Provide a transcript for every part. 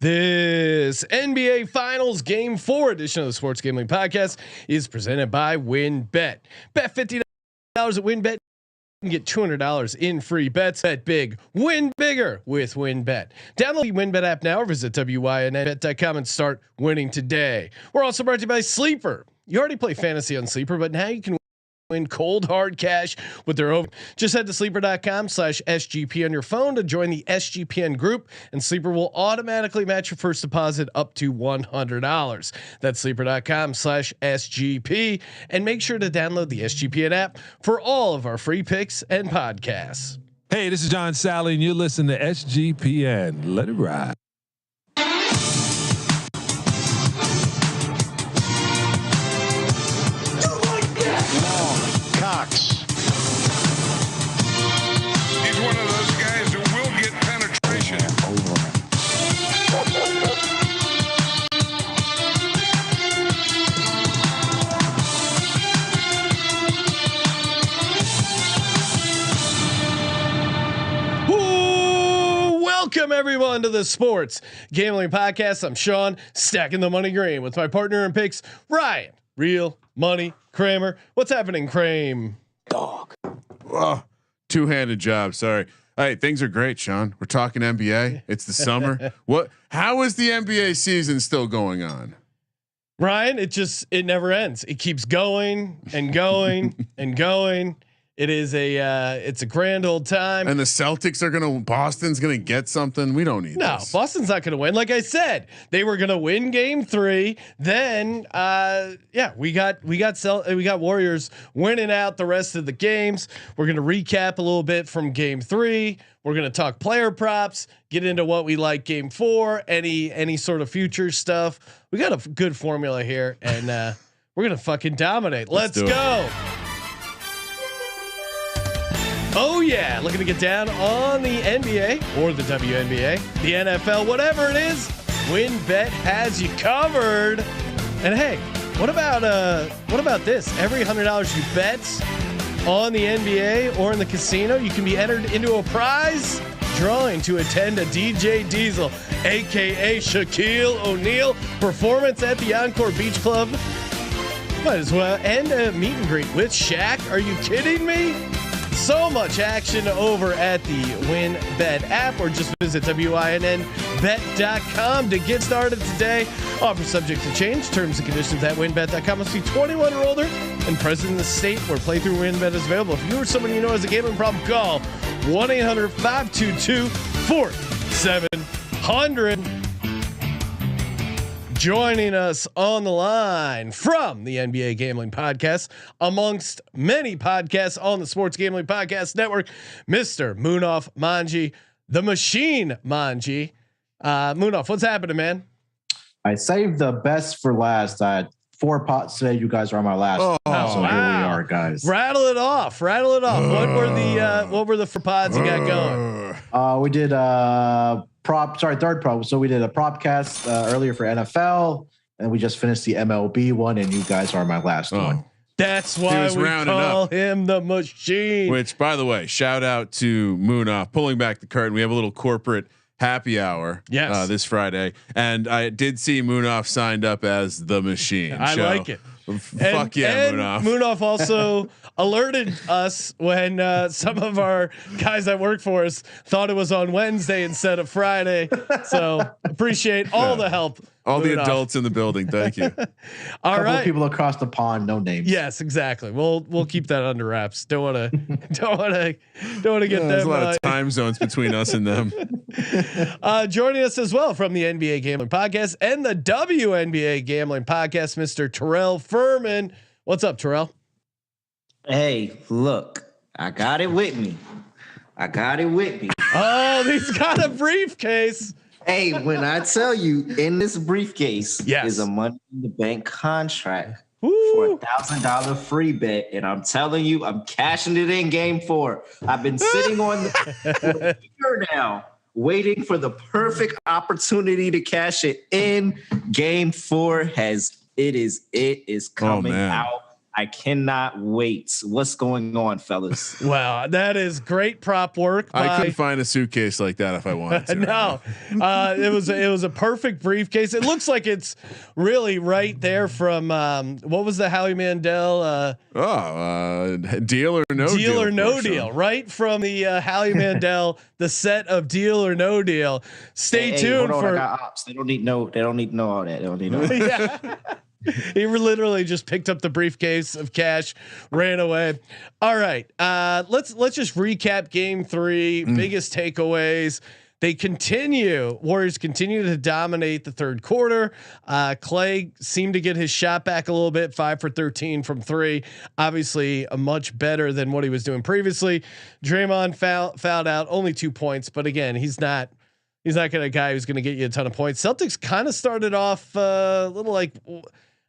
This NBA Finals Game 4 edition of the Sports Gambling Podcast is presented by WynnBet. Bet $50 at WynnBet. You can get $200 in free bets. Bet big, win bigger with WynnBet. Download the WynnBet app now or visit wynnbet.com and start winning today. We're also brought to you by Sleeper. You already play fantasy on Sleeper, but now you can win cold hard cash with their own. Just head to sleeper.com/SGP on your phone to join the SGPN group, and Sleeper will automatically match your first deposit up to $100. That's sleeper.com/SGP, and make sure to download the SGPN app for all of our free picks and podcasts. Hey, this is John Sally, and you're listening to SGPN. Let it ride. He's one of those guys who will get penetration. Welcome everyone to the Sports Gambling Podcast. I'm Sean, stacking the money green with my partner in picks, Ryan, Real Money Kramer. What's happening, Kramer? Dog. Oh, two-handed job. Sorry. Hey, things are great, Sean. We're talking NBA. It's the summer. How is the NBA season still going on? Ryan, it never ends. It keeps going and going and going. It's a grand old time. And the Celtics are Boston's gonna get something. We don't need this. Boston's not gonna win. Like I said, they were gonna win Game 3. Then, we got Warriors winning out the rest of the games. We're gonna recap a little bit from Game 3. We're gonna talk player props, get into what we like Game 4, any sort of future stuff. We got a good formula here, and we're gonna fucking dominate. Let's go. Oh yeah, looking to get down on the NBA or the WNBA, the NFL, whatever it is. WynnBet has you covered. And hey, what about this? Every $100 you bet on the NBA or in the casino, you can be entered into a prize drawing to attend a DJ Diesel, aka Shaquille O'Neal, performance at the Encore Beach Club. Might as well, and a meet and greet with Shaq. Are you kidding me? So much action over at the WynnBet app, or just visit wynnbet.com to get started today. Offer subject to change. Terms and conditions at wynnbet.com. Must be 21 or older and present in the state where playthrough WynnBet is available. If you or someone you know has a gambling problem, call 1-800-522-4700. Joining us on the line from the NBA Gambling Podcast, amongst many podcasts on the Sports Gambling Podcast Network, Mr. Munaf Manji, the Machine Manji. Munaf, what's happening, man? I saved the best for last. I had 4 pots today. You guys are on my last. So wow. Here we are, guys. Rattle it off. What were the 4 pods you got going? We did third prop. So we did a prop cast earlier for NFL, and we just finished the MLB one, and you guys are my last one. That's why we call him the Machine. Which, by the way, shout out to Munaf pulling back the curtain. We have a little corporate happy hour this Friday, and I did see Munaf signed up as the Machine. I like it. Fuck yeah, Munaf. Munaf also alerted us when some of our guys that work for us thought it was on Wednesday instead of Friday. So appreciate all the help. All the adults in the building. Thank you. All right. People across the pond, no names. Yes, exactly. We'll keep that under wraps. Don't want to get There's them. A lot of time zones between us and them. Joining us as well from the NBA Gambling Podcast and the WNBA Gambling Podcast, Mr. Terrell Furman. What's up, Terrell? Hey, look, I got it with me. Oh, he's got a briefcase. Hey, when I tell you in this briefcase Yes. is a money in the bank contract Woo. for $1,000 free bet, and I'm telling you, I'm cashing it in Game 4. I've been sitting on the year now, waiting for the perfect opportunity to cash it in. Game 4 it is coming out I cannot wait. What's going on, fellas? Wow, that is great prop work. I couldn't find a suitcase like that if I wanted to. No, it was a perfect briefcase. It looks like it's really right there from what was the Howie Mandel? Deal or No Deal. Deal or No Deal, right from the Howie Mandel, the set of Deal or No Deal. Stay tuned for. I got ops. They don't need no. They don't need to know all that. They don't need no. Yeah. He literally just picked up the briefcase of cash, ran away. All right, let's just recap Game 3. Biggest takeaways. Warriors continue to dominate the third quarter. Clay seemed to get his shot back a little bit, 5 for 13 from 3. Obviously, much better than what he was doing previously. Draymond fouled out, only 2 points, but again, he's not a guy who's going to get you a ton of points. Celtics kind of started off a little like.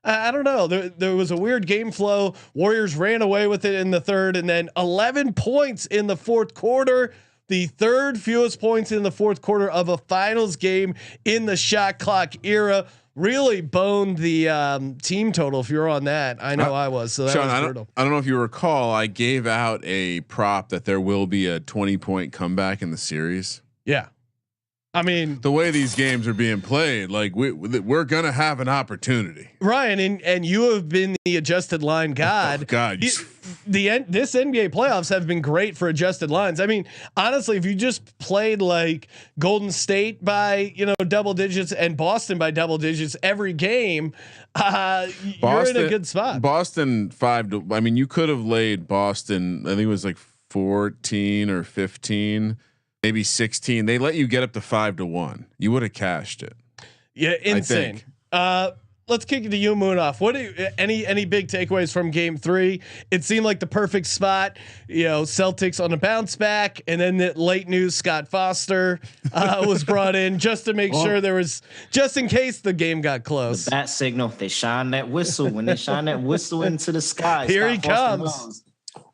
I don't know. There was a weird game flow. Warriors ran away with it in the third, and then 11 points in the fourth quarter. The third fewest points in the fourth quarter of a finals game in the shot clock era. Really boned the team total. If you're on that, I know I was. So that Sean, was brutal. I don't know if you recall. I gave out a prop that there will be a 20-point comeback in the series. Yeah. I mean, the way these games are being played, like we're gonna have an opportunity, Ryan, and you have been the adjusted line god. Oh, God, this NBA playoffs have been great for adjusted lines. I mean, honestly, if you just played like Golden State by double digits and Boston by double digits every game, you're in a good spot. Boston 5 to. I mean, you could have laid Boston. I think it was like 14 or 15. Maybe 16. They let you get up to 5 to 1. You would have cashed it. Yeah, insane. Let's kick it to you, Munaf. What any big takeaways from Game 3? It seemed like the perfect spot. Celtics on a bounce back, and then the late news Scott Foster was brought in just to make sure there was, just in case the game got close. The bat signal. They shine that whistle. When they shine that whistle into the sky, here he comes.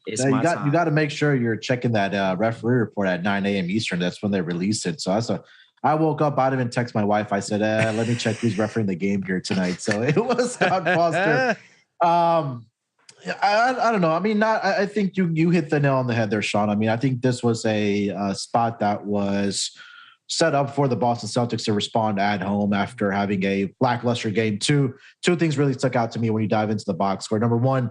You got to make sure you're checking that referee report at 9 a.m. Eastern. That's when they release it. So I woke up. I didn't even text my wife. I said, "Let me check who's refereeing the game here tonight." So it was Scott Foster. I don't know. I mean, I think you hit the nail on the head there, Sean. I mean, I think this was a spot that was set up for the Boston Celtics to respond at home after having a lackluster game. Two things really stuck out to me when you dive into the box score. Number one,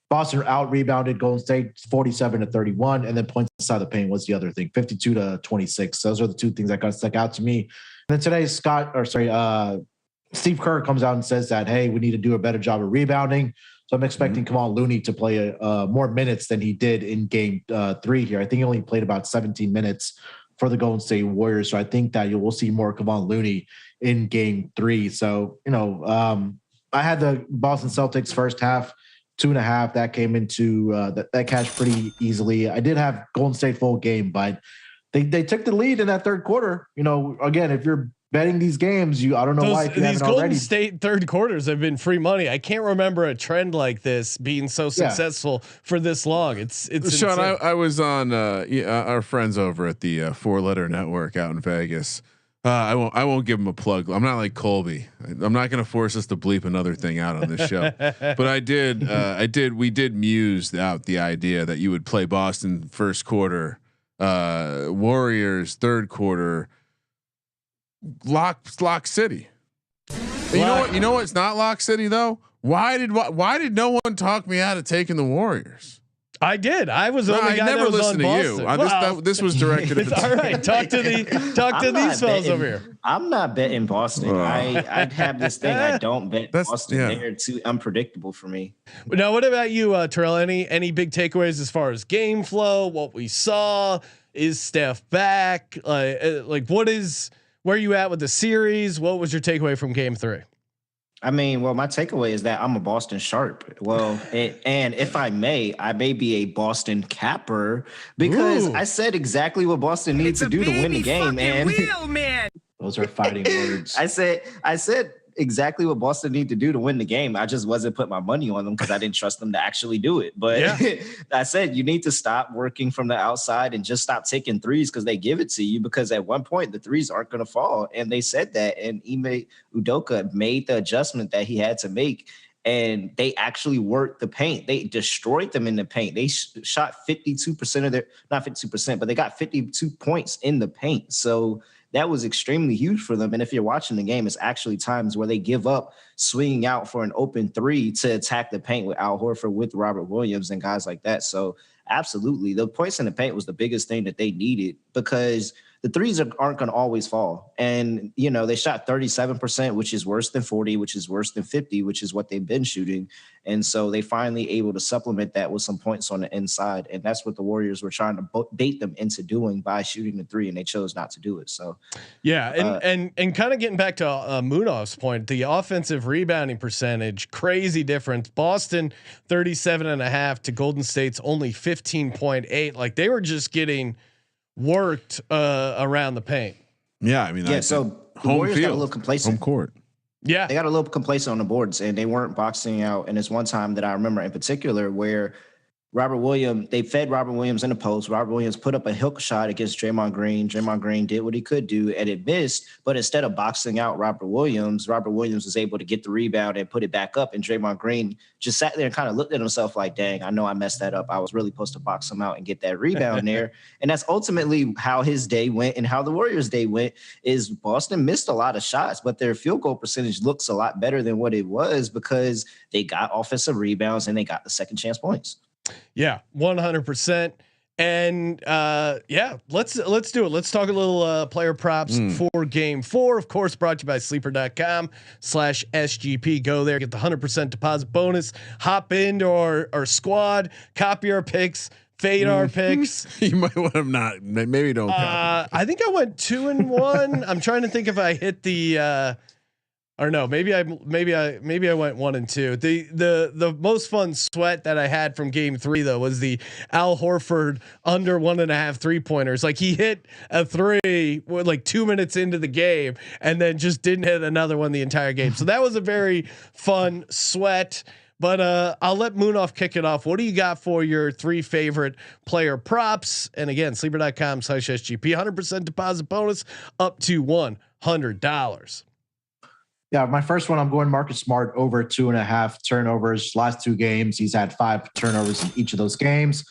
Boston out rebounded Golden State 47-31, and then points inside the paint was the other thing, 52-26. Those are the two things that got stuck out to me. And then today, Steve Kerr comes out and says that, hey, we need to do a better job of rebounding. So I'm expecting Kevon Looney to play more minutes than he did in Game 3 here. I think he only played about 17 minutes for the Golden State Warriors. So I think that you will see more Kevon Looney in Game 3. So I had the Boston Celtics first half 2.5 that came into that cashed pretty easily. I did have Golden State full game, but they took the lead in that third quarter. Again, if you're betting these games, I don't know why if you these haven't Golden already. State third quarters have been free money. I can't remember a trend like this being so successful for this long. It's Sean. I was on our friends over at the 4-letter network out in Vegas. I won't give him a plug. I'm not like Colby. I'm not going to force us to bleep another thing out on this show. But we did muse out the idea that you would play Boston first quarter, Warriors third quarter, Lock City. You know what? It's not Lock City though. Why did no one talk me out of taking the Warriors? I did. I was the only guy never that was listened on to Boston. you. This was directed at all right. Talk to these fellas over here. I'm not betting Boston. I have this thing. I don't bet Boston. Yeah. They're too unpredictable for me. Now, what about you, Terrell? Any big takeaways as far as game flow? What we saw? Is Steph back? Where are you at with the series? What was your takeaway from Game 3? I mean, well, my takeaway is that I'm a Boston sharp. Well, and if I may be a Boston capper because I said exactly what Boston needs to do to win the game. And those are fighting words. I said exactly what Boston need to do to win the game. I just wasn't putting my money on them because I didn't trust them to actually do it. But I said you need to stop working from the outside and just stop taking threes because they give it to you, because at one point the threes aren't going to fall. And they said that, and Ime Udoka made the adjustment that he had to make. and they actually worked the paint. They destroyed them in the paint. They shot 52% of their, not 52%, but they got 52 points in the paint. So that was extremely huge for them. And if you're watching the game, it's actually times where they give up swinging out for an open three to attack the paint with Al Horford, with Robert Williams and guys like that. So absolutely, the points in the paint was the biggest thing that they needed, because the threes aren't going to always fall. And, you know, they shot 37%, which is worse than 40, which is worse than 50, which is what they've been shooting. And so they finally able to supplement that with some points on the inside. And that's what the Warriors were trying to bait them into doing by shooting the three, and they chose not to do it. So, yeah. And kind of getting back to Munaf's point, the offensive rebounding percentage, crazy difference. Boston 37.5 to Golden State's only 15.8. Like, they were just getting worked around the paint. Yeah, I mean, so the home Warriors field, got a little complacent. home court. Yeah, they got a little complacent on the boards, and they weren't boxing out. And it's one time that I remember in particular where they fed Robert Williams in the post. Robert Williams put up a hook shot against Draymond Green. Draymond Green did what he could do, and it missed. But instead of boxing out Robert Williams was able to get the rebound and put it back up. And Draymond Green just sat there and kind of looked at himself like, dang, I know I messed that up. I was really supposed to box him out and get that rebound there. And that's ultimately how his day went, and how the Warriors' day went. Is Boston missed a lot of shots, but their field goal percentage looks a lot better than what it was, because they got offensive rebounds and they got the second chance points. Yeah, 100%. And yeah, let's do it. Let's talk a little player props for game 4. Of course, brought to you by sleeper.com/SGP. Go there, get the 100% deposit bonus, hop into our squad, copy our picks, fade our picks. You might want to not, maybe don't. I think I went 2-1. I'm trying to think if I hit the or no, maybe I went 1-2. The most fun sweat that I had from game 3 though was the Al Horford under 1.5 3-pointers. Like, he hit a 3 like 2 minutes into the game and then just didn't hit another one the entire game. So that was a very fun sweat. But I'll let Munaf kick it off. What do you got for your 3 favorite player props? And again, sleeper.com/SGP, 100% deposit bonus up to $100. Yeah, my first one, I'm going Marcus Smart over 2.5 turnovers. Last 2 games, he's had 5 turnovers in each of those games.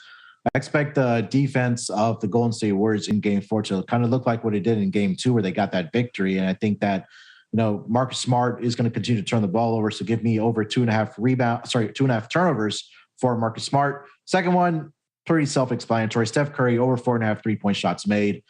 I expect the defense of the Golden State Warriors in game 4 to kind of look like what it did in game 2, where they got that victory. And I think that, you know, Marcus Smart is going to continue to turn the ball over. So give me over 2.5 turnovers for Marcus Smart. Second one, pretty self-explanatory. Steph Curry over 4.5 3-point shots made.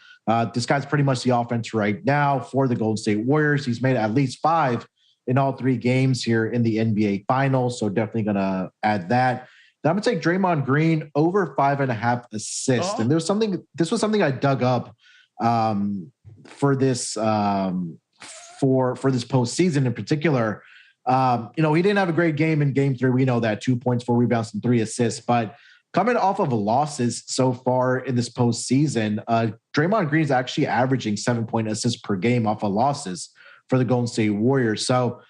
This guy's pretty much the offense right now for the Golden State Warriors. He's made at least 5 in all 3 games here in the NBA Finals, so definitely going to add that. Then I'm going to take Draymond Green over 5.5 assists. And this was something I dug up for this for this postseason in particular. You know, he didn't have a great game in game 3. We know that, 2 points, 4 rebounds, and 3 assists, but coming off of losses so far in this postseason, Draymond Green is actually averaging 7-point assists per game off of losses for the Golden State Warriors. So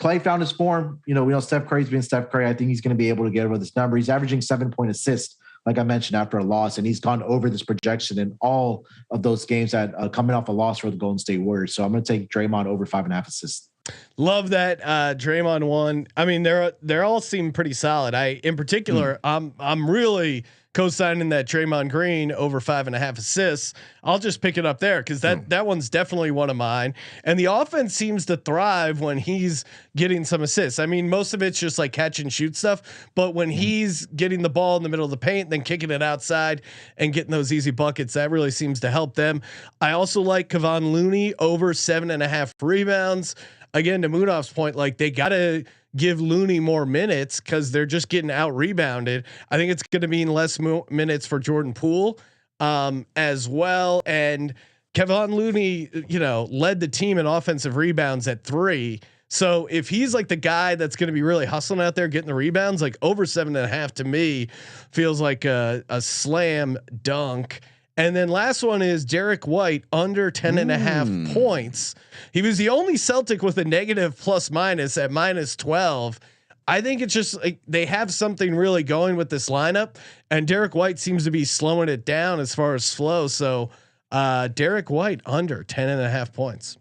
Clay found his form. You know, we know Steph Curry's been Steph Curry. I think he's going to be able to get over this number. He's averaging 7-point assists, like I mentioned, after a loss, and he's gone over this projection in all of those games that coming off a loss for the Golden State Warriors. So I'm going to take Draymond over 5.5 assists. Love that Draymond one. I mean, they're all seem pretty solid. In particular, I'm really co-signing that Draymond Green over 5.5 assists. I'll just pick it up there because that one's definitely one of mine. And the offense seems to thrive when he's getting some assists. I mean, most of it's just like catch and shoot stuff, but when he's getting the ball in the middle of the paint, then kicking it outside and getting those easy buckets, that really seems to help them. I also like Kevon Looney over 7.5 rebounds. Again, to Munaf's point, like, they got to give Looney more minutes because they're just getting out rebounded. I think it's going to mean less minutes for Jordan Poole as well. And Kevon Looney, you know, led the team in offensive rebounds at 3. So if he's like the guy that's going to be really hustling out there getting the rebounds, like over 7.5 to me feels like a slam dunk. And then last one is Derek White under 10.5 points. He was the only Celtic with a negative plus minus at -12. I think it's just like they have something really going with this lineup, and Derek White seems to be slowing it down as far as flow. So Derek White under 10.5 points.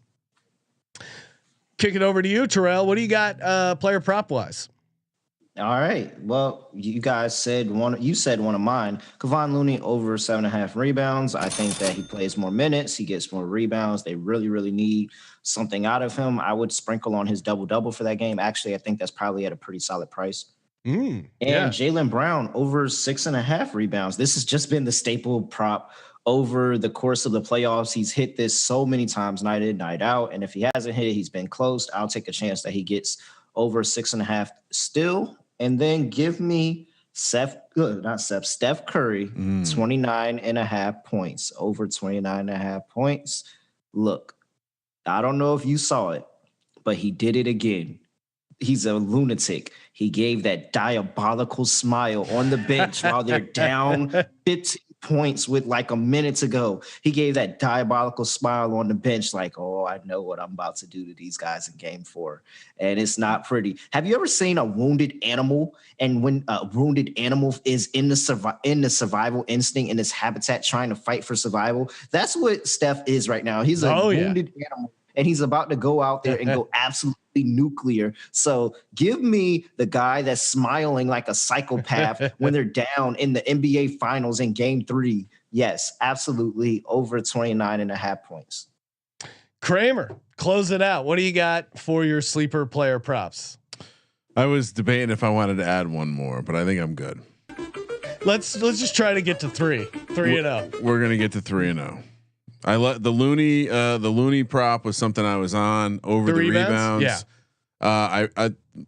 Kick it over to you, Terrell. What do you got player prop wise? All right. Well, you guys said one. You said one of mine. Kevon Looney over 7.5 rebounds. I think that he plays more minutes. He gets more rebounds. They really, really need something out of him. I would sprinkle on his double-double for that game. Actually, I think that's probably at a pretty solid price. And Jaylen Brown over 6.5 rebounds. This has just been the staple prop over the course of the playoffs. He's hit this so many times, night in, night out. And if he hasn't hit it, he's been close. I'll take a chance that he gets over 6.5 still. And then give me Steph Curry, 29.5 points, over 29.5 points. Look, I don't know if you saw it, but he did it again. He's a lunatic. He gave that diabolical smile on the bench while they're down 15 points with like a minute to go. He gave that diabolical smile on the bench like, oh, I know what I'm about to do to these guys in game 4. And it's not pretty. Have you ever seen a wounded animal? And when a wounded animal is in the survival instinct in its habitat trying to fight for survival, that's what Steph is right now. He's a wounded animal. And he's about to go out there and go absolutely nuclear. So give me the guy that's smiling like a psychopath when they're down in the NBA Finals in Game 3. Yes, absolutely. Over 29.5 points. Kramer, close it out. What do you got for your sleeper player props? I was debating if I wanted to add one more, but I think I'm good. Let's just try to get to 3-0. We're gonna get to 3-0. I let the Looney prop was something I was on over the rebounds. Yeah.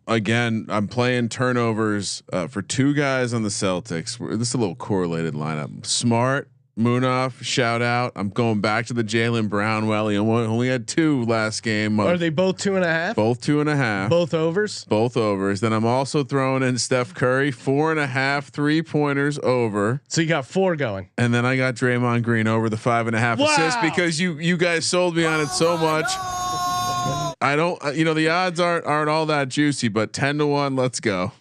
I'm playing turnovers for 2 guys on the Celtics. This is a little correlated lineup. Smart, Munaf, shout out. I'm going back to the Jaylen Brown. Well, he only had 2 last game. Are they both 2.5? Both 2.5. Both overs. Both overs. Then I'm also throwing in Steph Curry 4.5 3-pointers over. So you got 4 going. And then I got Draymond Green over the 5.5 assists because you guys sold me on it so much. I don't. The odds aren't all that juicy, but 10-1. Let's go.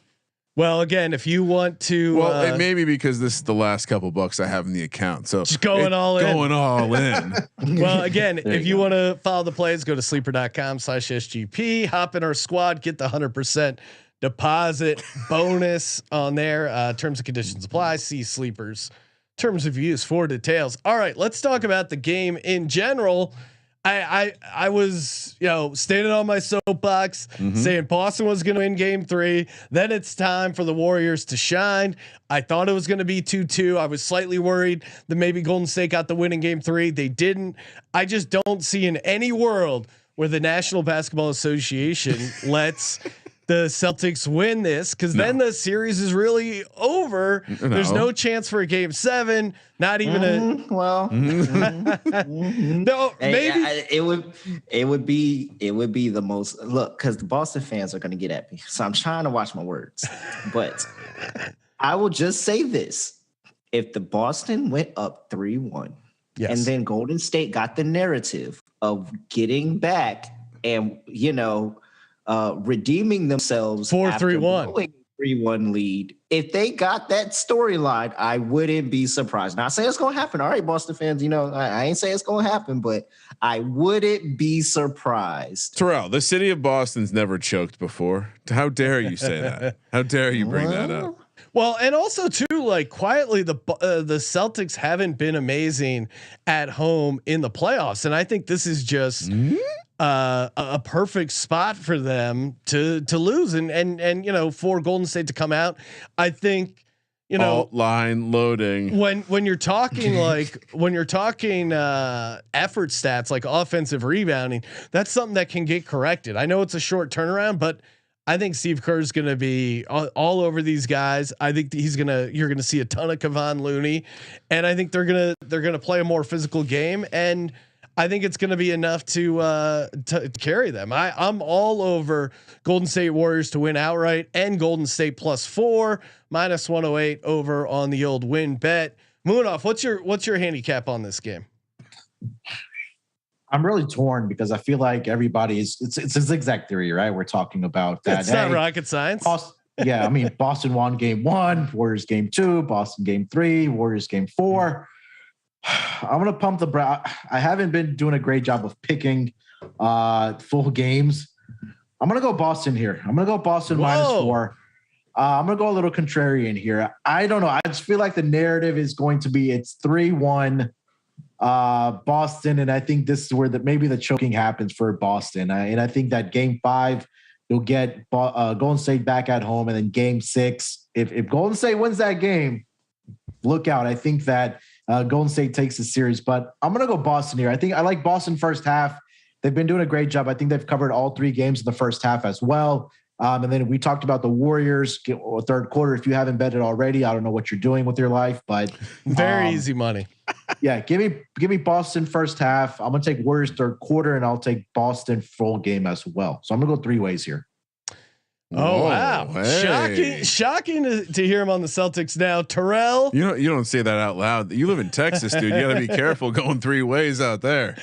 Well, again, if you want to, it may be because this is the last couple bucks I have in the account, so just going all in. Well, again, if you want to follow the plays, go to sleeper.com/SGP. Hop in our squad, get the 100% deposit bonus on there. Terms and conditions apply. See Sleepers terms of use for details. All right, let's talk about the game in general. I was, standing on my soapbox saying Boston was going to win game 3. Then it's time for the Warriors to shine. I thought it was going to be 2-2. I was slightly worried that maybe Golden State got the win in game 3. They didn't. I just don't see in any world where the National Basketball Association lets the Celtics win this, because then the series is really over. No. There's no chance for a game 7. Not even no, maybe it would be the most because the Boston fans are going to get at me, so I'm trying to watch my words. But I will just say this: if the Boston went up 3-1, and then Golden State got the narrative of getting back and redeeming themselves 4-3-1 3-1 lead. If they got that storyline, I wouldn't be surprised. Not saying it's going to happen. All right, Boston fans, I ain't saying it's going to happen, but I wouldn't be surprised. Terrell, the city of Boston's never choked before. How dare you say that? How dare you bring that up? Well, and also too, like quietly, the Celtics haven't been amazing at home in the playoffs, and I think this is just a perfect spot for them to lose and for Golden State to come out. I think line loading when you're talking effort stats like offensive rebounding, that's something that can get corrected. I know it's a short turnaround, but I think Steve Kerr is going to be all over these guys. I think you're going to see a ton of Kevon Looney, and I think they're going to play a more physical game, and I think it's going to be enough to carry them. I'm all over Golden State Warriors to win outright and Golden State +4 -108 over on the old win bet. Munaf, what's your handicap on this game? I'm really torn because I feel like it's a zigzag theory, right? We're talking about that. It's not rocket science. Boston won game 1, Warriors game 2, Boston game 3, Warriors game 4. I'm gonna pump the brow. I haven't been doing a great job of picking full games. I'm gonna go Boston here. I'm gonna go Boston -4. I'm gonna go a little contrarian here. I don't know. I just feel like the narrative is going to be it's 3-1 Boston, and I think this is where maybe the choking happens for Boston. And I think that Game 5 you'll get Golden State back at home, and then Game 6, if Golden State wins that game, look out. I think that Golden State takes the series, but I'm gonna go Boston here. I like Boston first half. They've been doing a great job. I think they've covered all 3 games in the first half as well. And then we talked about the Warriors third quarter. If you haven't betted already, I don't know what you're doing with your life, but very easy money. Yeah, give me Boston first half. I'm gonna take Warriors third quarter, and I'll take Boston full game as well. So I'm gonna go 3 ways here. Oh, whoa, wow. Hey. Shocking to hear him on the Celtics now. Terrell. You don't say that out loud. You live in Texas, dude. You got to be careful going 3 ways out there.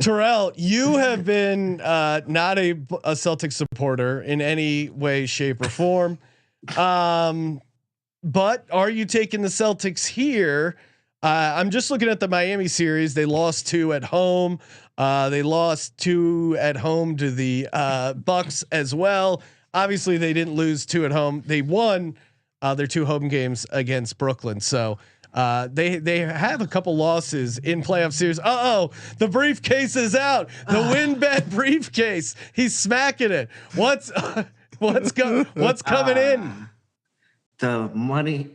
Terrell, you have been not a Celtics supporter in any way, shape, or form. But are you taking the Celtics here? I'm just looking at the Miami series. They lost 2 at home. They lost 2 at home to the Bucks as well. Obviously, they didn't lose 2 at home. They won their 2 home games against Brooklyn. So they have a couple losses in playoff series. The briefcase is out. The WinBet briefcase. He's smacking it. What's coming in? The money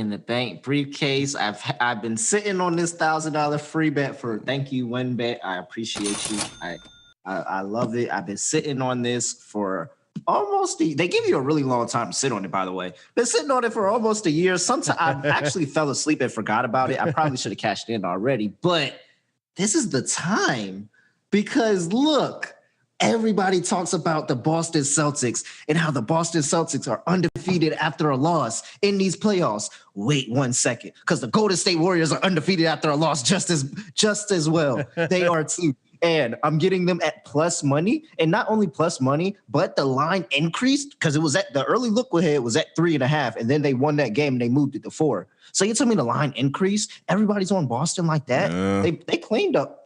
in the bank briefcase. I've been sitting on this $1,000 free bet thank you, WinBet. I appreciate you. I love it. I've been sitting on this for they give you a really long time to sit on it, by the way. Been sitting on it for almost a year. Sometimes I actually fell asleep and forgot about it. I probably should have cashed in already, but this is the time because look, everybody talks about the Boston Celtics and how the Boston Celtics are undefeated after a loss in these playoffs. Wait 1 second, because the Golden State Warriors are undefeated after a loss just as well. They are too. And I'm getting them at plus money, and not only plus money, but the line increased because it was at the early look ahead was at 3.5, and then they won that game and they moved it to 4. So you tell me the line increased? Everybody's on Boston like that. Yeah. They cleaned up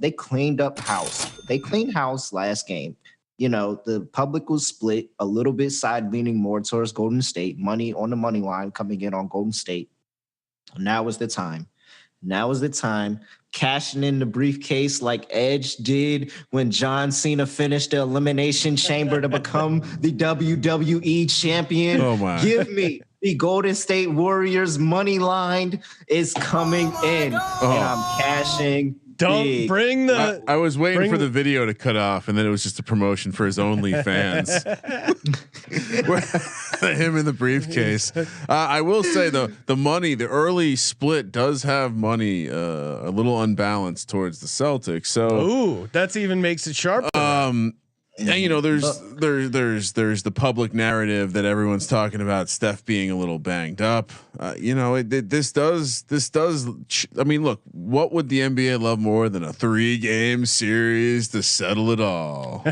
house. They cleaned house last game. You know, the public was split a little bit, side leaning more towards Golden State. Money on the money line coming in on Golden State. Now is the time. Cashing in the briefcase like Edge did when John Cena finished the Elimination Chamber to become the WWE champion. Oh my. Give me the Golden State Warriors money line is coming in. And I'm cashing. Don't big. bring the. I was waiting for the video to cut off, and then it was just a promotion for his OnlyFans. Him in the briefcase. I will say though, the early split does have money a little unbalanced towards the Celtics. So that's even makes it sharp. And you know, there's the public narrative that everyone's talking about Steph being a little banged up. You know, this does. I mean, look, what would the NBA love more than a 3-game series to settle it all?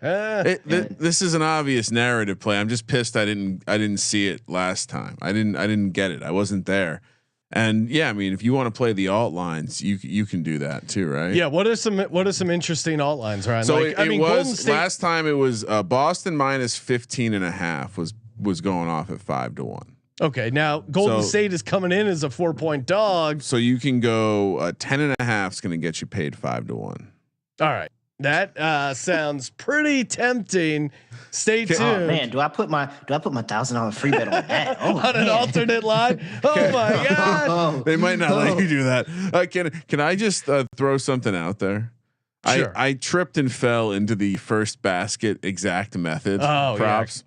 This is an obvious narrative play. I'm just pissed I didn't see it last time. I didn't get it. I wasn't there. And yeah, I mean, if you want to play the alt lines, you can do that too, right? Yeah. What are some interesting alt lines, Ryan? So like, it was last time. It was Boston minus 15.5 was going off at 5-1. Okay, now Golden State is coming in as a 4-point dog. So you can go 10.5 is going to get you paid 5-1. All right. That sounds pretty tempting. Stay tuned. Oh man, do I put my $1,000 free bet on that? Oh, on an alternate line? Oh my god! They might not let you do that. Can I just throw something out there? Sure. I tripped and fell into the first basket exact method props.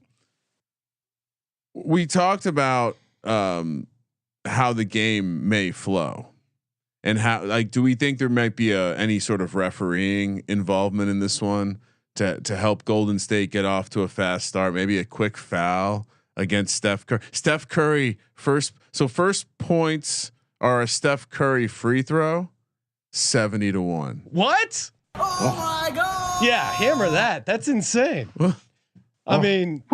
Yeah. We talked about how the game may flow. And how, like, do we think there might be any sort of refereeing involvement in this one to help Golden State get off to a fast start? Maybe a quick foul against Steph Curry. Steph Curry first points are a Steph Curry free throw, 70-1. What? Oh my god! Yeah, hammer that. That's insane. I mean,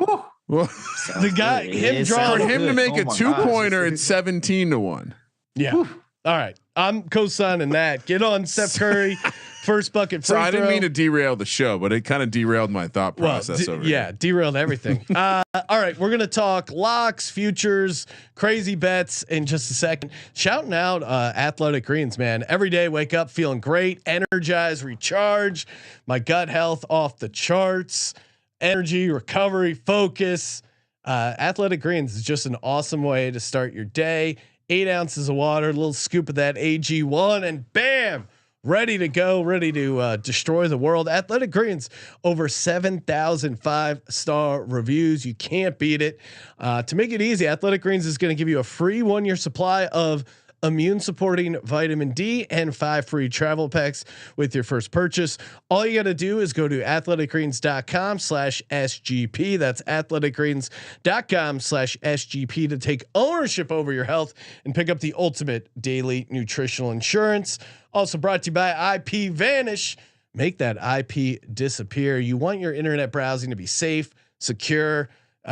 the guy for him to make a 2-pointer, it's 17-1. Yeah. All right. I'm co-signing that. Get on Steph Curry. First bucket free So I didn't throw. mean to derail the show, but it kind of derailed my thought process over here. Derailed everything. All right, we're gonna talk locks, futures, crazy bets in just a second. Shouting out Athletic Greens, man. Every day, wake up feeling great, energized, recharged. My gut health off the charts. Energy, recovery, focus. Athletic Greens is just an awesome way to start your day. 8 ounces of water, a little scoop of that AG1, and bam. Ready to go, ready to destroy the world. Athletic Greens, over 7,000 5-star reviews. You can't beat it. To make it easy, Athletic Greens is going to give you a free 1-year supply of immune supporting vitamin D and 5 free travel packs with your first purchase. All you got to do is go to athleticgreens.com/SGP. That's athleticgreens.com/SGP to take ownership over your health and pick up the ultimate daily nutritional insurance. Also brought to you by IP Vanish. Make that IP disappear. You want your internet browsing to be safe, secure.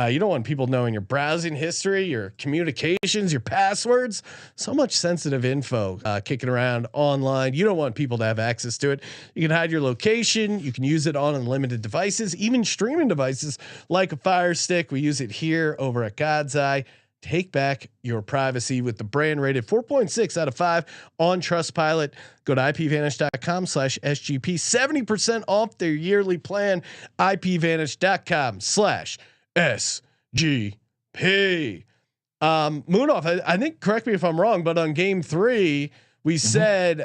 You don't want people knowing your browsing history, your communications, your passwords. So much sensitive info kicking around online. You don't want people to have access to it. You can hide your location. You can use it on unlimited devices, even streaming devices like a Fire Stick. We use it here over at God's Eye. Take back your privacy with the brand rated 4.6 out of 5 on Trustpilot. Go to ipvanish.com/SGP. 70% off their yearly plan. ipvanish.com/SGP. Munaf, I think, correct me if I'm wrong, but on game 3, we said,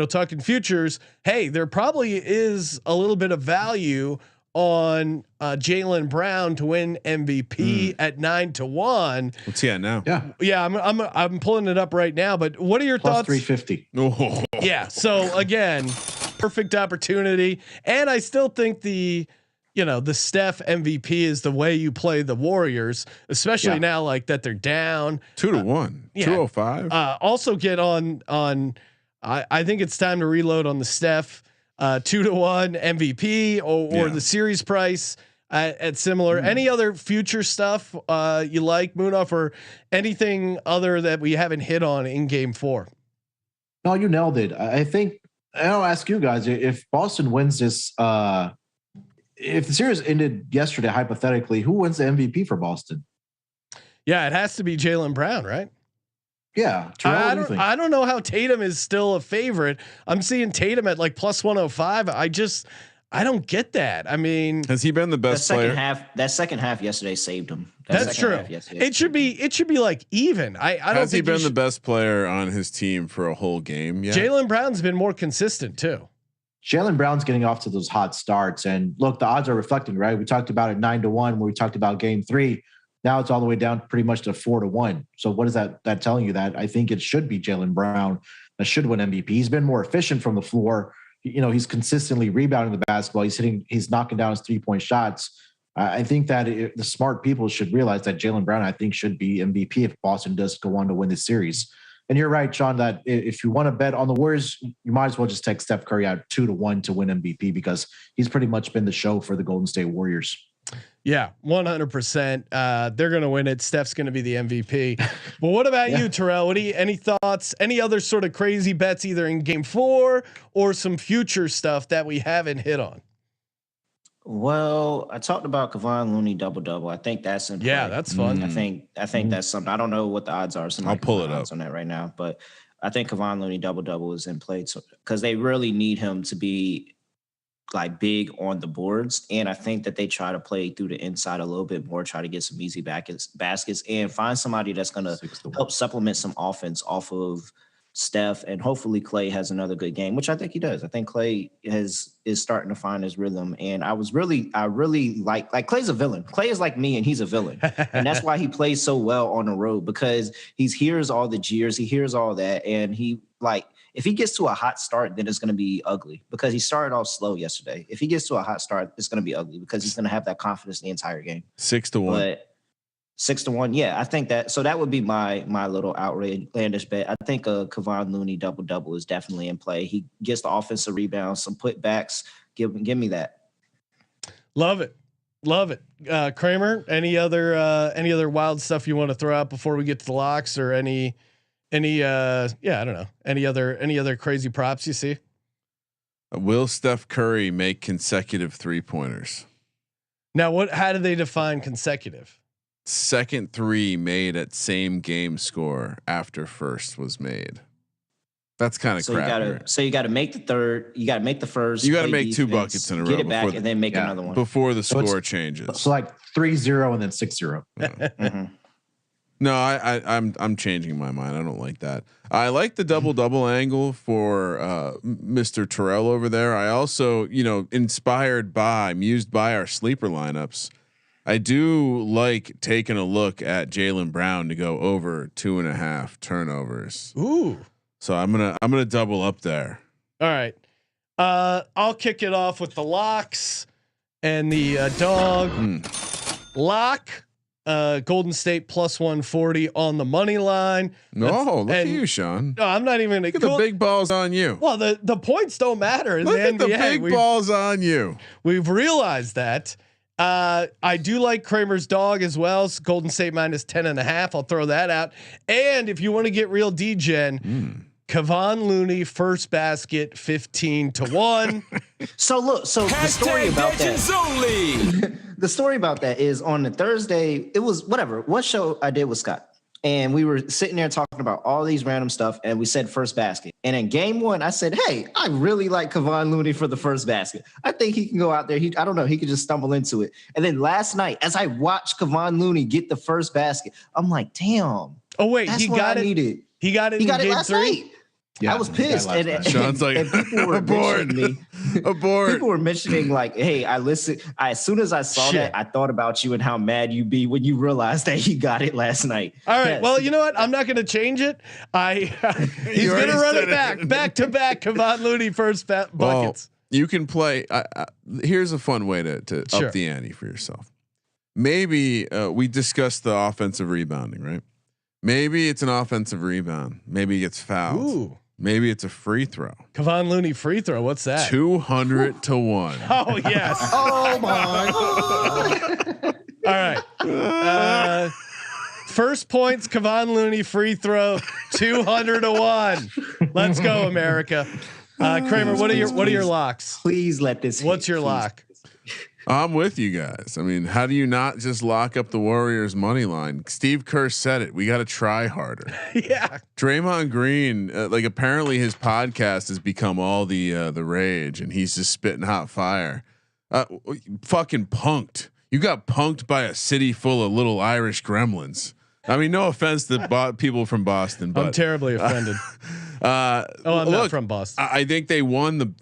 talking futures, hey, there probably is a little bit of value on Jaylen Brown to win MVP at 9-1. What's he at now? Yeah. I'm pulling it up right now, but what are your Plus thoughts? 350. Oh. Yeah. So again, perfect opportunity. And I still think the Steph MVP is the way you play the Warriors, especially now, like that they're down 2-1, 205. Also get on. I think it's time to reload on the Steph 2-1 MVP or the series price at similar. Any other future stuff you like, Munaf, or anything other that we haven't hit on in Game 4? No, you nailed it. I think I'll ask you guys if Boston wins this. If the series ended yesterday, hypothetically, who wins the MVP for Boston? Yeah, it has to be Jaylen Brown, right? Yeah, Terrell, I don't know how Tatum is still a favorite. I'm seeing Tatum at like plus 105. I don't get that. I mean, has he been the best player? That second half yesterday saved him. That's true. It should be like even. I don't. Has he been the best player on his team for a whole game? Yeah. Jaylen Brown's been more consistent too. Jaylen Brown's getting off to those hot starts, and look, the odds are reflecting, right? We talked about it 9-1 when we talked about game 3. Now it's all the way down pretty much to 4-1. So what is that telling you? That I think it should be Jaylen Brown that should win MVP. He's been more efficient from the floor. He's consistently rebounding the basketball. He's knocking down his 3-point shots. I think that the smart people should realize that Jaylen Brown, I think, should be MVP if Boston does go on to win the series. And you're right, Sean, that if you want to bet on the Warriors, you might as well just take Steph Curry out 2-1 to win MVP because he's pretty much been the show for the Golden State Warriors. Yeah, 100%. They're going to win it. Steph's going to be the MVP. But what about you, Terrell? Any thoughts? Any other sort of crazy bets either in Game 4 or some future stuff that we haven't hit on? Well, I talked about Kevon Looney double. I think that's in play. Yeah, that's fun. I think that's something. I don't know what the odds are. I'll pull it up on that right now, but I think Kevon Looney double is in play because they really need him to be like big on the boards, and I think that they try to play through the inside a little bit more, try to get some easy baskets, and find somebody that's going to help supplement some offense off of Steph, and hopefully Clay has another good game, which I think he does. I think Clay is starting to find his rhythm, and I really like Clay's a villain. Clay is like me, and he's a villain, and that's why he plays so well on the road because he hears all the jeers, he hears all that, and if he gets to a hot start, then it's going to be ugly because he started off slow yesterday. If he gets to a hot start, it's going to be ugly because he's going to have that confidence the entire game. 6-1. But 6-1. Yeah, I think that. So that would be my little outlandish bet. I think a Kevon Looney double is definitely in play. He gets the offensive rebounds, some putbacks. Give me that. Love it. Kramer, any other wild stuff you want to throw out before we get to the locks, or any Any I don't know. Any other crazy props you see? Will Steph Curry make consecutive 3-pointers? Now, how do they define consecutive? Second 3 made at same game score after first was made. That's kind of crap. So you got to make the third. You got to make the first. You got to make 2 buckets in a row. Get it back and then make another one before the score changes. So like 3-0 and then 6-0. Mm-hmm. No, I'm changing my mind. I don't like that. I like the double angle for Mr. Terrell over there. I also, mused by our sleeper lineups. I do like taking a look at Jaylen Brown to go over 2.5 turnovers. Ooh. So I'm gonna double up there. All right. I'll kick it off with the locks and the dog lock. Golden State plus 140 on the money line. No, look at you, Sean. No, I'm not even. Look at the big balls on you. Well, the points don't matter in look the at NBA. The big balls on you. We've realized that. I do like Kramer's dog as well. So Golden State minus 10.5. I'll throw that out. And if you want to get real DGen, Kevon Looney first basket 15-1. So look, the story about that. The story about that is on the Thursday. It was what show I did with Scott, and we were sitting there talking about all these random stuff, and we said first basket. And in game 1, I said, "Hey, I really like Kevon Looney for the first basket. I think he can go out there. I don't know, he could just stumble into it." And then last night, as I watched Kevon Looney get the first basket, I'm like, "Damn! Oh wait, that's he what got I it. needed. He got it. He got it game last 3? night." Yeah, I was pissed. And Sean's like, and people were abort. mentioning me. Abort. People were mentioning like, "Hey, as soon as I saw that, I thought about you and how mad you'd be when you realized that he got it last night." All right. Yes. Well, you know what? I'm not going to change it. He's going to run it back to back. Kevon Looney first buckets. Well, you can play. Here's a fun way to Sure. up the ante for yourself. Maybe we discussed the offensive rebounding, right? Maybe it's an offensive rebound. Maybe he gets fouled. Ooh. Maybe it's a free throw. Kevon Looney free throw. What's that? 200-1. Oh yes. Oh my God. All right. First points, Kevon Looney free throw, 200-1. Let's go, America. Kramer, what are your locks? Please let this. What's your lock? I'm with you guys. I mean, how do you not just lock up the Warriors money line? Steve Kerr said it. We got to try harder. Yeah. Draymond Green, apparently his podcast has become all the rage, and he's just spitting hot fire. Fucking punked. You got punked by a city full of little Irish gremlins. I mean, no offense to people from Boston, but I'm terribly offended. I'm not from Boston. I think they won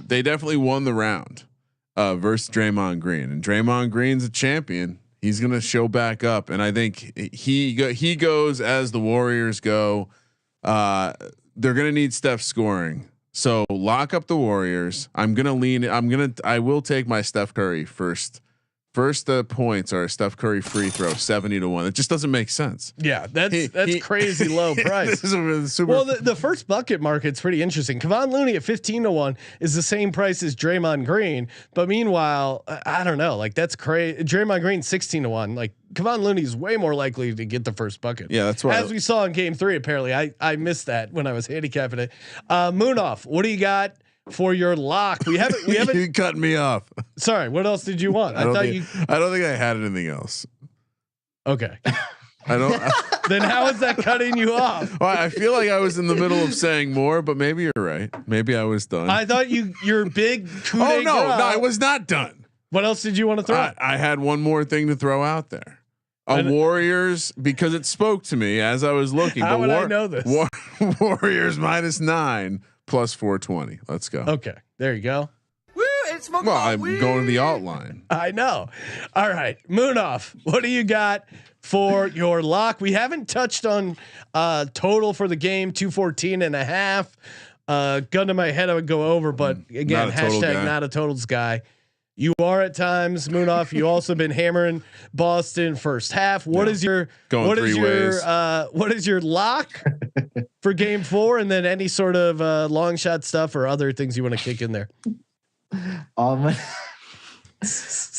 they definitely won the round. Versus Draymond Green, and Draymond Green's a champion. He's gonna show back up, and I think he goes as the Warriors go. They're gonna need Steph scoring, so lock up the Warriors. I will take my Steph Curry first. First points are a Steph Curry free throw 70-1. It just doesn't make sense. Yeah, that's crazy low price. Well, the first bucket market's pretty interesting. Kevon Looney at 15-1 is the same price as Draymond Green, but meanwhile, I don't know. Like that's crazy. Draymond Green 16-1. Like Kevon Looney is way more likely to get the first bucket. Yeah, that's why. As we saw in Game 3, apparently, I missed that when I was handicapping it. Munaf, what do you got for your lock? We haven't. You cut me off. Sorry. What else did you want? I don't think I had anything else. Okay. I don't. Then how is that cutting you off? Well, I feel like I was in the middle of saying more, but maybe you're right. Maybe I was done. I thought your big. Oh no, I was not done. What else did you want to throw? I had one more thing to throw out there. Warriors, because it spoke to me as I was looking. How would I know this? Warriors -9 plus 420. Let's go. Okay, there you go. Well, I'm going to the alt line. I know. All right, Munaf, what do you got for your lock? We haven't touched on total for the game, 214.5. Gun to my head, I would go over, but again, hashtag not a totals guy. You are at times, Munaf. You also been hammering Boston first half. What is your what is your lock for game 4, and then any sort of long shot stuff or other things you want to kick in there?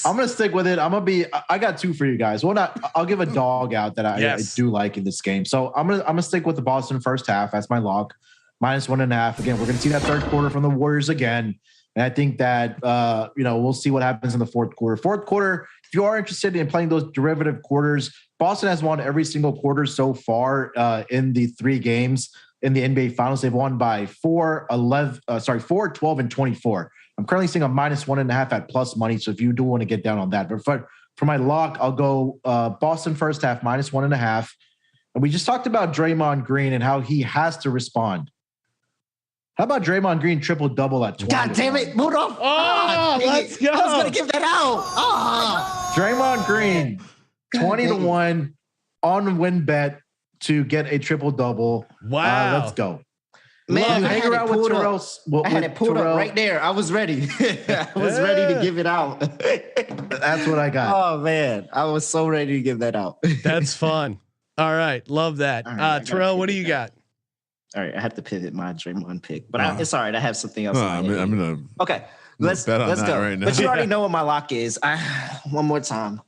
I'm gonna stick with it. I got two for you guys. One, I'll give a dog out that I do like in this game. So I'm gonna stick with the Boston first half. That's my lock. -1.5. Again, we're gonna see that third quarter from the Warriors again. And I think that we'll see what happens in the fourth quarter. Fourth quarter, if you are interested in playing those derivative quarters, Boston has won every single quarter so far in the 3 games in the NBA Finals. They've won by 4, 12, and 24. I'm currently seeing a -1.5 at plus money. So if you do want to get down on that, but for my lock, I'll go Boston first half -1.5. And we just talked about Draymond Green and how he has to respond. How about Draymond Green triple double at 20? God damn it, Munaf! Let's go. I was gonna give that out. Draymond Green 20-1 on win bet to get a triple double. Wow. Let's go. Man, I hang had around it with pulled Terrell. up. I had it pulled up right there. I was ready. I was ready to give it out. That's what I got. Oh man, I was so ready to give that out. That's fun. All right, love that. Right, Terrell, what do you got? All right, I have to pivot my Draymond pick, but it's all right. I have something else. I'm gonna. Okay, let's bet on that go. right now. But you already know what my lock is. One more time.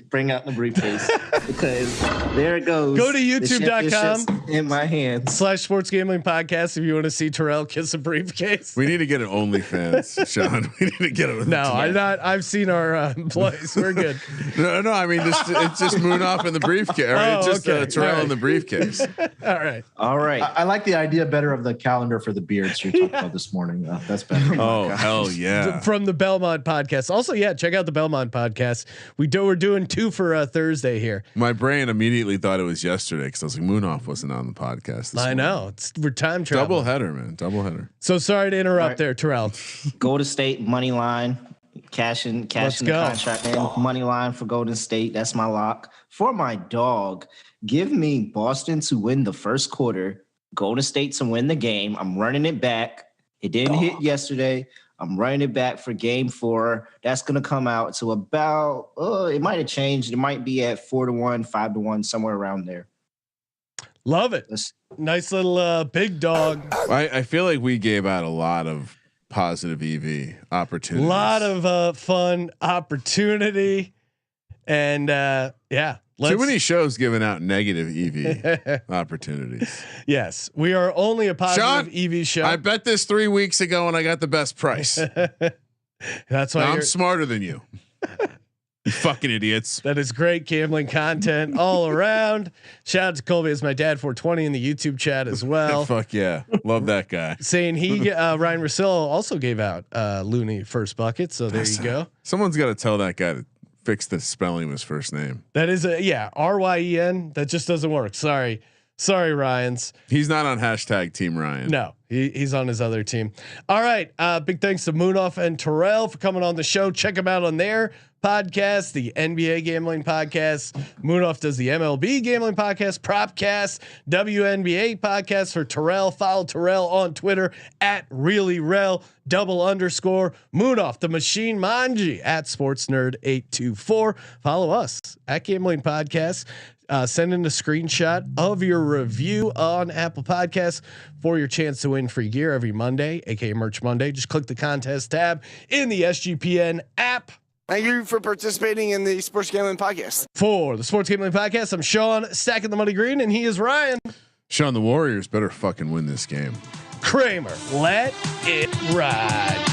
Bring out the briefcase because there it goes. Go to youtube.com in my hands /sports gambling podcast if you want to see Terrell kiss a briefcase. We need to get an OnlyFans, Sean. We need to get it. No, I've seen our employees. We're good. No. I mean, it's just Munaf in the briefcase. Or it's just Terrell in the briefcase. All right. I like the idea better of the calendar for the beards you talked about this morning. That's better. Oh hell yeah! From the Belmont podcast. Also, check out the Belmont podcast. We're doing 2 for Thursday here. My brain immediately thought it was yesterday because I was like, Munaf wasn't on the podcast. I know we're time traveling. Double header, man. Double header. So sorry to interrupt there, Terrell. Golden State money line, cashing the contract in. Money line for Golden State. That's my lock. For my dog, give me Boston to win the first quarter. Golden State to win the game. I'm running it back. It didn't hit yesterday. I'm running it back for game 4. That's going to come out to about, it might have changed. It might be at 4-1, 5-1, somewhere around there. Love it. Nice little big dog. I feel like we gave out a lot of positive EV opportunities. A lot of fun opportunity. And too many shows giving out negative EV opportunities. Yes, we are only a positive Sean, EV show. I bet this 3 weeks ago and I got the best price. That's why I'm smarter than you. You fucking idiots. That is great gambling content all around. Shout out to Colby as my dad 420 in the YouTube chat as well. Fuck yeah. Love that guy. Saying Ryan Russillo also gave out Looney first bucket. So there you go. Someone's got to tell that guy to fix the spelling of his first name. That is Ryen. That just doesn't work. Sorry, Ryans. He's not on #Team Ryan. No, he's on his other team. All right. Big thanks to Munaf and Terrell for coming on the show. Check them out on their podcast, the NBA Gambling Podcast. Munaf does the MLB Gambling Podcast, Propcast, WNBA Podcast for Terrell. Follow Terrell on Twitter at ReallyRel _. Munaf The Machine Manji at SportsNerd824. Follow us at Gambling Podcast. Send in a screenshot of your review on Apple Podcasts for your chance to win free gear every Monday, aka Merch Monday. Just click the contest tab in the SGPN app. Thank you for participating in the Sports Gambling Podcast. For the Sports Gambling Podcast, I'm Sean, stacking the money green, and he is Ryan. Sean, the Warriors better fucking win this game. Kramer, let it ride.